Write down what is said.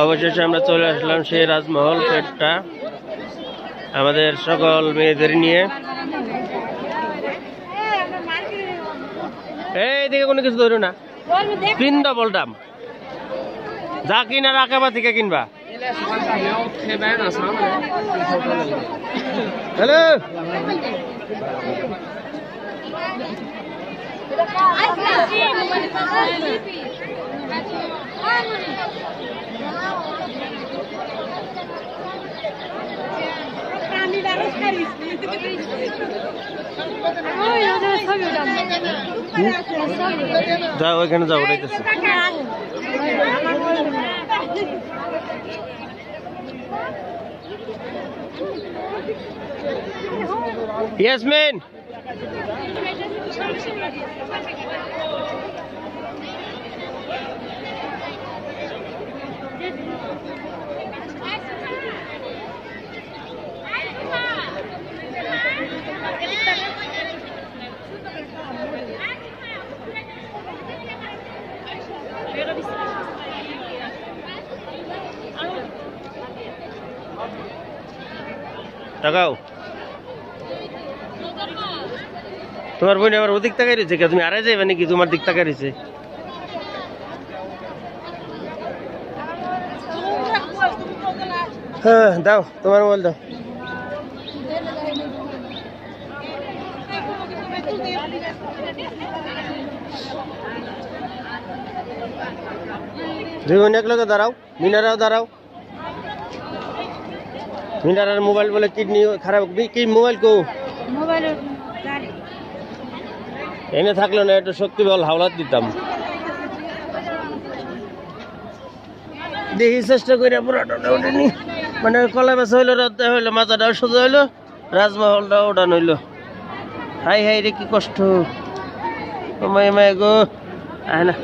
অবশেষে আমরা চলে আসলাম সেই রাজমহল পেটটা আমাদের সকল মেয়েদের নিয়ে। এইদিকে কোনো কিছু ধরো না, কিনবা বলতাম, যা কিনা রাখাবা থেকে কিনবা। হ্যালো যাও ওইখানে যাও, ওটাইতেছে। ইয়াসমিন টাকাও তোমার বোন আবার ওদিক তাকাই রয়েছে, তুমি আড়াই যাইবে নাকি? তোমার দিক তাকাই রয়েছে। হ্যাঁ দাও, তোমার মোবাইল দাও। দুই বোন এক লোকে দাঁড়াও, মিনারাও দাঁড়াও। মিনারার মোবাইল বলে কিডনি খারাপ, কি মোবাইল কো এনে থাকলো না, একটু শক্তি বল হাওলাত দিতাম। দেখি চেষ্টা করে পুরাটা ওঠেনি, মানে কলা বেচা হইলো, রাত হইলো, মাথাটাও সোজা হইলো, রাজমহলটা ওঠান হইলো। হাই হাই রে কি কষ্ট, মায় মায় গো, আয় না।